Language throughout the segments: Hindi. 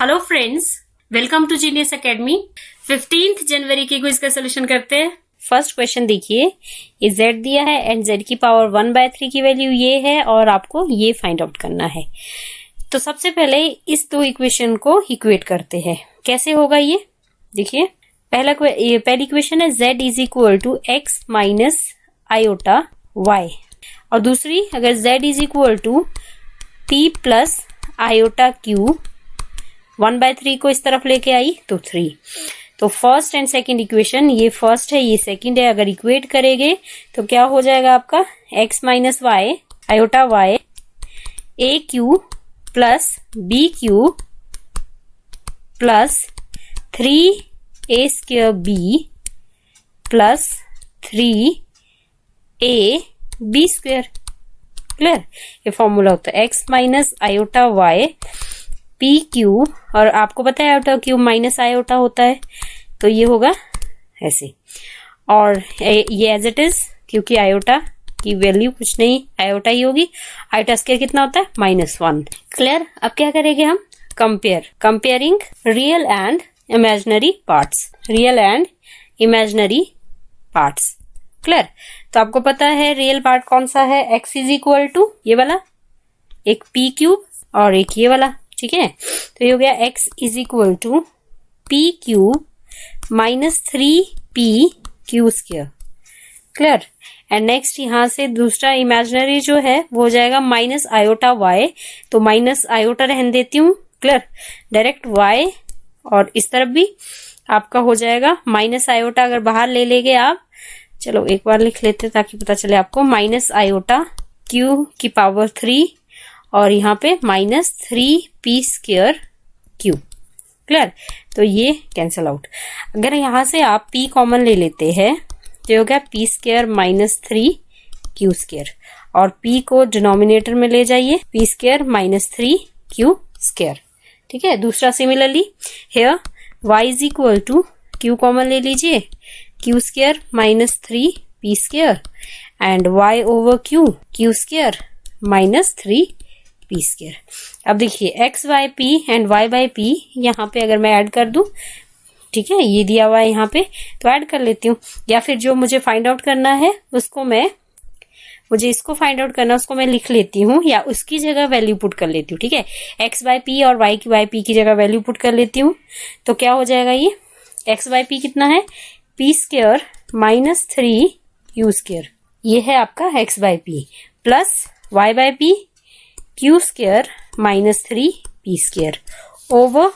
Hello friends, welcome to genius academy. 15 जनवरी की क्विज का सोल्यूशन करते हैं। फर्स्ट क्वेश्चन देखिए, ये z दिया है एंड z की पावर 1/3 की वैल्यू ये है और आपको ये फाइंड आउट करना है। तो सबसे पहले इस दो इक्वेशन को इक्वेट करते हैं। कैसे होगा ये देखिए। पहली इक्वेशन है z is equal to x minus iota y और दूसरी अगर z is equal to p plus iota q 1/3 को इस तरफ लेके आई तो 3। तो फर्स्ट एंड सेकंड इक्वेशन, ये फर्स्ट है ये सेकंड है, अगर इक्वेट करेंगे तो क्या हो जाएगा आपका x minus y iota y a q plus b q plus 3a square b plus 3a b square. Clear, ये फॉर्मूला होता है x minus iota y p q, और आपको पता है आयोटा क्यू माइनस आयोटा होता है तो ये होगा ऐसे, और ये एज इट इज क्योंकि आयोटा की वैल्यू कुछ नहीं आयोटा ही होगी। आयोटा स्क्वायर कितना होता है -1। क्लियर, अब क्या करेंगे हम comparing real and imaginary parts, real and imaginary parts. Clear, तो आपको पता है रियल पार्ट कौन सा है, x इज इक्वल टू ये वाला, एक पी क्यूब और एक ये वाला। ठीक है, तो ये हो गया x is equal to P cube minus 3p Q square. Clear, and next यहां से दूसरा इमेजिनरी जो है वो हो जाएगा माइनस आयोटा y, तो माइनस आयोटा रहने देती हूँ। क्लियर, डायरेक्ट y और इस तरफ भी आपका हो जाएगा माइनस आयोटा, अगर बाहर ले लेंगे आप, चलो एक बार लिख लेते ताकि पता चले आपको, माइनस आयोटा q की पावर 3 और यहाँ पे -3p स्क्वायर क्यू। क्लियर, तो ये कैंसल आउट। अगर यहाँ से आप p कॉमन ले लेते हैं तो हो गया p स्क्वायर -3q स्क्वायर, और p को डिनोमिनेटर में ले जाइए, p स्क्वायर -3q स्क्वायर। ठीक है, दूसरा similarly here y is equal to q common ले लीजिए, q square -3p square and y over q square -3p square. अब देखिए x by p and y by p यहाँ पे अगर मैं ऐड कर दूं, ठीक है ये दिया हुआ है यहाँ पे तो ऐड कर लेती हूँ, या फिर जो मुझे फाइंड आउट करना है उसको मुझे इसको फाइंड आउट करना है उसको मैं लिख लेती हूँ या उसकी जगह वैल्यू पुट कर लेती हूँ। ठीक है, x बाय p और y की बाय p की जगह वैल्यू पुट कर लेती हूँ, तो क्या हो जाएगा ये x बाय p कितना है, p स्क्वायर -3q स्क्वायर, ये है आपका x by p plus y by p q square -3p square over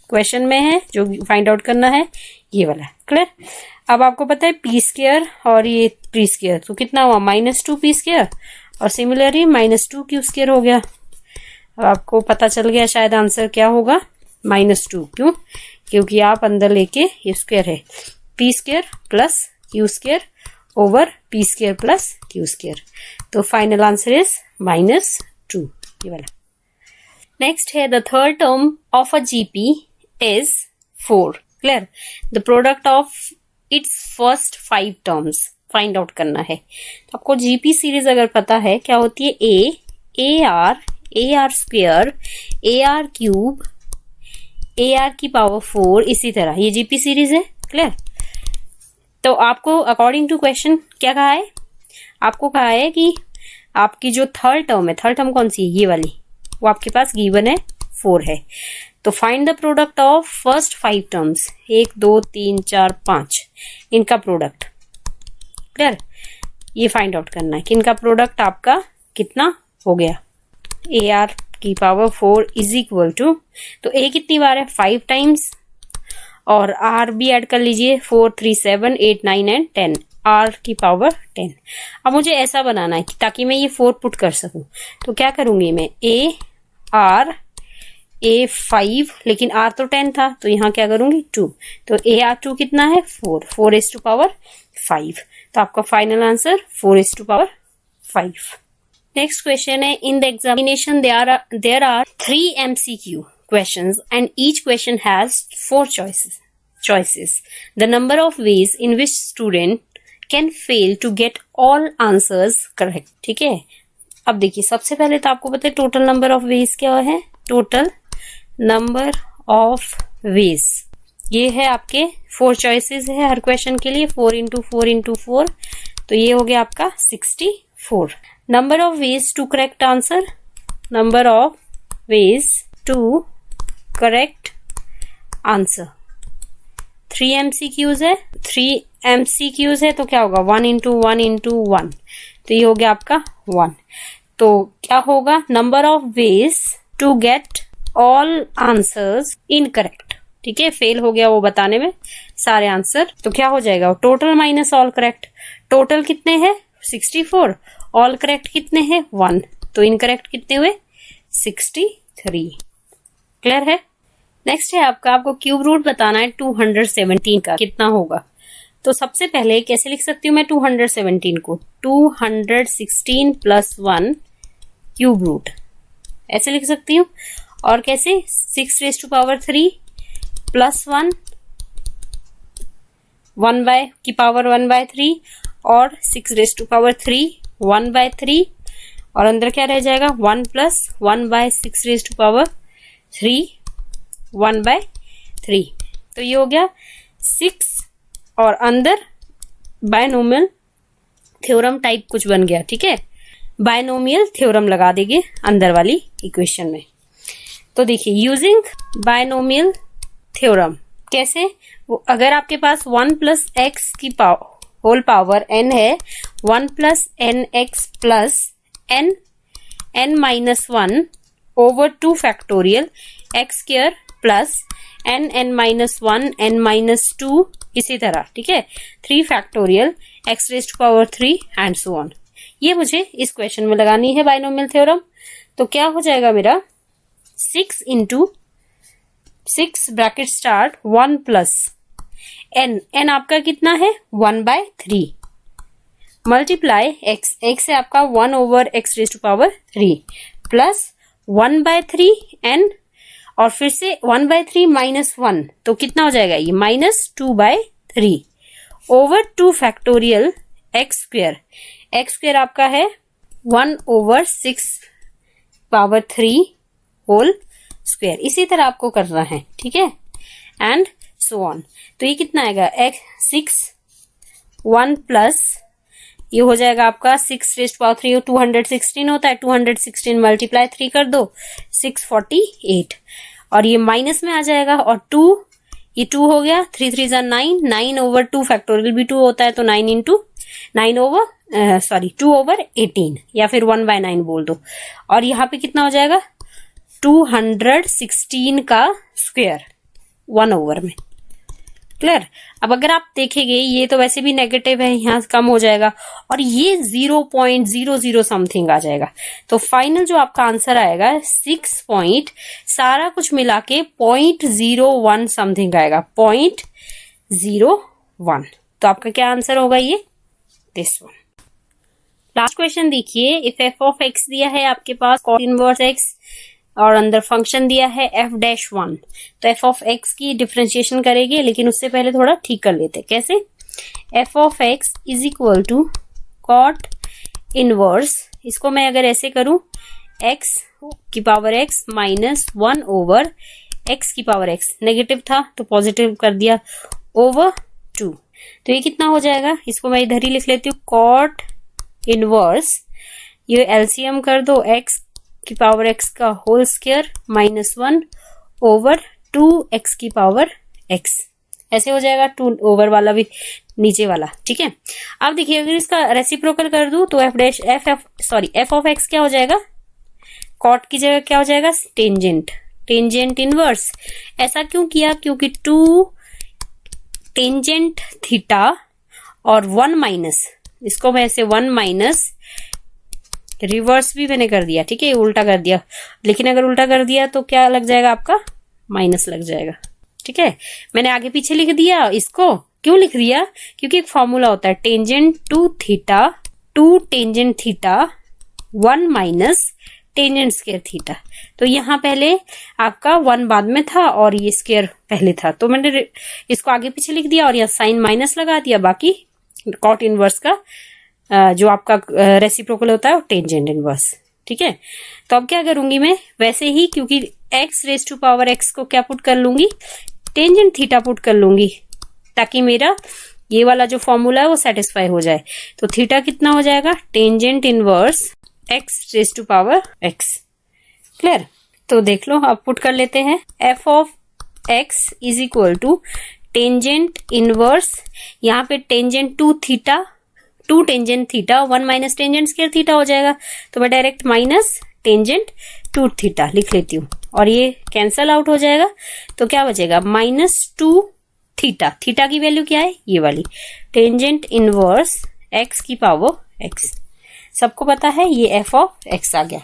question में है जो फाइंड आउट करना है ये वाला। क्लियर, अब आपको पता है p स्क्वायर और ये p स्क्वायर तो कितना हुआ -2p स्क्वायर और सिमिलरली -2q स्क्वायर हो गया। अब आपको पता चल गया शायद आंसर क्या होगा, -2। क्यों, क्योंकि आप अंदर लेके ये स्क्वायर है, p square plus q square over p square plus q square, तो फाइनल आंसर इज -2 ये वाला। नेक्स्ट है the third term of a GP is 4। Clear, the product of its first 5 terms find out करना है। तो आपको जीपी सीरीज अगर पता है क्या होती है, A R square A R cube A R की पावर 4, इसी तरह ये जीपी सीरीज है। क्लियर, तो आपको अकॉर्डिंग टू क्वेश्चन क्या कहा है, आपको कहा है कि आपकी जो थर्ड टर्म है, थर्ड टर्म कौन सी है ये वाली, वो आपके पास गिवन है 4 है, तो find the product of first 5 terms 1 2 3 4 5 इनका प्रोडक्ट। क्लियर, ये फाइंड आउट करना है कि इनका प्रोडक्ट आपका कितना हो गया, ए आर की पावर 4 इज इक्वल टू, तो ए कितनी बार है 5 टाइम्स और आर भी ऐड कर लीजिए 4 3 7 8 9 एंड 10, आर की पावर 10। अब मुझे ऐसा बनाना है कि ताकि मैं ये 4 पुट कर सकूं, तो क्या करूंगी मैं, ए आर ए 5, लेकिन आर तो 10 था तो यहाँ क्या करूंगी 2, तो ए आर 2 कितना है 4 इज टू पावर 5, तो आपका final answer 4 is two power 5। Next question है, in the examination there are 3 MCQ questions and each question has 4 choices. The number of ways in which student can fail to get all answers correct. ठीक है, अब देखिए सबसे पहले तो आपको पता है टोटल नंबर ऑफ वेज क्या है, टोटल नंबर ऑफ वेज। ये है आपके 4 चॉइसेस है हर क्वेश्चन के लिए, 4 इंटू 4 इंटू 4, तो ये हो गया आपका 64। Number of ways to correct answer, number of ways to correct answer. 3 MCQs है, 3 MCQs है तो क्या होगा 1 इंटू 1 इंटू 1, तो ये हो गया आपका 1। तो क्या होगा number of ways to get all answers incorrect. ठीक है, फेल हो गया वो बताने में सारे आंसर, तो क्या हो जाएगा total minus all correct. Total कितने हैं 64, ऑल करेक्ट कितने हैं 1, तो इनकरेक्ट कितने हुए 63। क्लियर है। नेक्स्ट है आपको क्यूब रूट बताना है 217 का कितना होगा। तो सबसे पहले कैसे लिख सकती हूँ मैं 217 को, 216 प्लस 1 क्यूब रूट, ऐसे लिख सकती हूँ। और कैसे 6 रेज़ टू पावर 3 प्लस 1 की पावर 1/3 और 6 रेज़ टू पावर 3 1/3, और अंदर क्या रह जाएगा 1 प्लस 1/6 रेज़ टू पावर 3 1/3, तो ये हो गया 6, और अंदर बायनोमियल थ्योरम टाइप कुछ बन गया। ठीक है, बायनोमियल थ्योरम लगा देंगे अंदर वाली इक्वेशन में। तो देखिए यूजिंग बायनोमियल थ्योरम कैसे, अगर आपके पास 1 प्लस एक्स की होल पावर n है, 1 plus n x plus n minus 1 over 2 factorial x square plus n minus 1 n minus 2, इसी तरह। ठीक है, 3 factorial x raise to power 3 and so on. ये मुझे इस क्वेश्चन में लगानी है बायनोमियल थ्योरम। तो क्या हो जाएगा मेरा 6 into 6 bracket start 1 plus n आपका कितना है 1/3 मल्टीप्लाई x है आपका 1 over x raise to power 3 plus 1/3 n, और फिर से 1/3 माइनस 1, तो कितना हो जाएगा ये -2/3 ओवर 2 फैक्टोरियल एक्स स्क्वायर आपका है 1 ओवर 6 पावर 3 होल स्क्वायर, इसी तरह आपको करना है। ठीक है, एंड सो ऑन। तो ये कितना आएगा 6 1 प्लस ये हो जाएगा आपका 6 रेज़ टू पावर 3 216 होता है, 216 मल्टीप्लाई 3 कर दो 648, और ये माइनस में आ जाएगा, और 2 ये 2 हो गया, 3 3 जा 9, 9 ओवर 2 फैक्टोरियल भी 2 होता है, तो 9 इंटू 9 ओवर 2 ओवर 18, या फिर 1/9 बोल दो, और यहाँ पे कितना हो जाएगा 216 का स्क्वायर 1 ओवर में। क्लियर। अब अगर आप देखेंगे ये तो वैसे भी नेगेटिव है, यहाँ कम हो जाएगा, और ये 0.00 समथिंग आ जाएगा, तो फाइनल जो आपका आंसर आएगा 6 सारा कुछ मिला के 0.01 समथिंग आएगा, 0.01। तो आपका क्या आंसर होगा ये दिस वन। लास्ट क्वेश्चन देखिए, इफ एफ ऑफ एक्स दिया है आपके पास कॉस इनवर्स एक्स और अंदर फंक्शन दिया है f'1, तो f ऑफ x की डिफरेंशिएशन करेंगे, लेकिन उससे पहले थोड़ा ठीक कर लेते हैं। कैसे, f of x is equal to cot inverse, इसको मैं अगर ऐसे करूं x की power x minus 1 over x की पावर x, नेगेटिव था तो पॉजिटिव कर दिया, ओवर 2, तो ये कितना हो जाएगा, इसको मैं इधर ही लिख लेती हूँ कॉट इनवर्स, ये एलसीएम कर दो x की पावर x का whole square minus 1 over 2x की पावर x, ऐसे हो जाएगा, 2 ओवर वाला भी नीचे वाला। ठीक है, अब देखिए अगर इसका रेसिप्रोकल कर दूं तो f ऑफ x क्या हो जाएगा, कॉट की जगह क्या हो जाएगा टेंजेंट इनवर्स। ऐसा क्यों किया, क्योंकि 2 टेंजेंट थीटा और 1 माइनस, इसको मैं ऐसे 1 माइनस रिवर्स भी मैंने कर दिया। ठीक है, उल्टा कर दिया, लेकिन अगर उल्टा कर दिया तो क्या लग जाएगा आपका माइनस लग जाएगा। ठीक है, मैंने आगे पीछे लिख दिया, इसको क्यों लिख दिया, क्योंकि एक फॉर्मूला होता है tangent two theta 2 tangent theta 1 minus tangent square theta, तो यहाँ पहले आपका 1 बाद में था और ये स्क्वायर पहले था, तो मैंने इसको आगे पीछे लिख दिया और यहाँ साइन माइनस लगा दिया, बाकी कॉट इनवर्स का जो आपका रेसिप्रोकल होता है वो टेंजेंट इनवर्स। ठीक है, तो अब क्या करूंगी मैं, वैसे ही क्योंकि x raise to power x को क्या पुट कर लूंगी, टेंजेंट थीटा पुट कर लूंगी, ताकि मेरा ये वाला जो फॉर्मूला है वो सेटिस्फाई हो जाए। तो थीटा कितना हो जाएगा, tangent inverse x raise to power x. Clear? तो देख लो, अब पुट कर लेते हैं। F of x is equal to tangent inverse, यहाँ पे tangent two theta, two tangent theta, 1 minus tangent square theta हो जाएगा। तो मैं direct minus tangent two theta लिख लेती हूँ और ये कैंसल आउट हो जाएगा। तो क्या बचेगा, -2 थीटा। थीटा की वैल्यू क्या है, ये वाली, टेंजेंट इनवर्स एक्स की पावर एक्स। सबको पता है ये एफ ऑफ एक्स आ गया।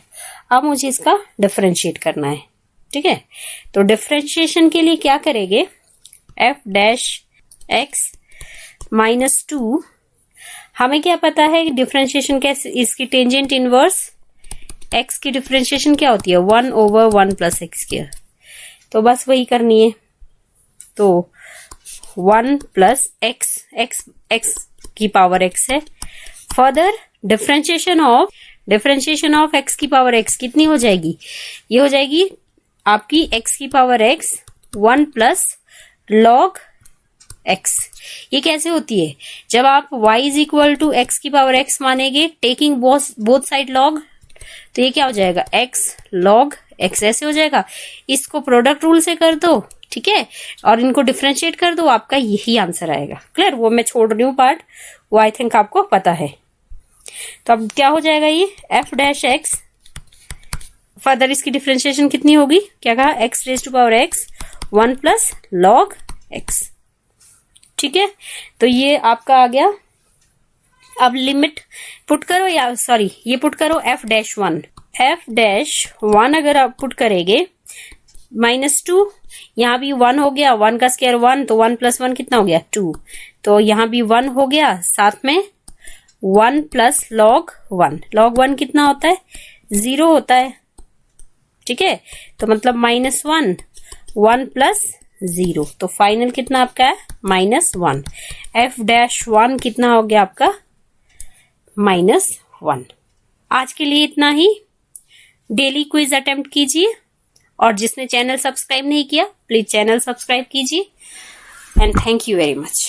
अब मुझे इसका डिफरेंशिएट करना है। ठीक है, तो डिफरेंशिएशन के लिए क्या करेंगे, एफ डैश एक्स -2, हमें क्या पता है डिफरेंशिएशन कैसे, इसकी टेंजेंट इनवर्स एक्स की डिफरेंशिएशन क्या होती है, 1/1 + x स्क्वायर। तो बस वही करनी है। तो 1 + x, x की पावर x है। फर्दर डिफरेंशिएशन ऑफ x की पावर x कितनी हो जाएगी, ये हो जाएगी आपकी x की पावर x 1 + log x। ये कैसे होती है, जब आप y = x की पावर x मानेंगे, टेकिंग बोथ साइड log, तो ये क्या हो जाएगा, x log x ऐसे हो जाएगा। इसको प्रोडक्ट रूल से कर दो, ठीक है, और इनको डिफरेंशिएट कर दो, आपका यही आंसर आएगा। क्लियर? वो मैं छोड़ रही हूँ पार्ट, वो आई थिंक आपको पता है। तो अब क्या हो जाएगा, ये एफ डैश एक्स, फर्दर इसकी डिफरेंशिएशन कितनी होगी, क्या कहा, x raise to power x 1 + log x। ठीक है, तो ये आपका आ गया। अब लिमिट पुट करो, या सॉरी ये पुट करो एफ डैश वन अगर आप पुट करेंगे, -2, यहाँ भी 1 हो गया, 1 का स्क्वायर 1, तो 1 + 1 कितना हो गया, 2। तो यहाँ भी 1 हो गया, साथ में 1 + log 1। log 1 कितना होता है, 0 होता है। ठीक है, तो मतलब -1, 1 + 0, तो फाइनल कितना आपका है, -1। एफ डैश 1 कितना हो गया आपका, -1। आज के लिए इतना ही। डेली क्विज अटेम्प्ट कीजिए, और जिसने चैनल सब्सक्राइब नहीं किया प्लीज चैनल सब्सक्राइब कीजिए। And thank you very much.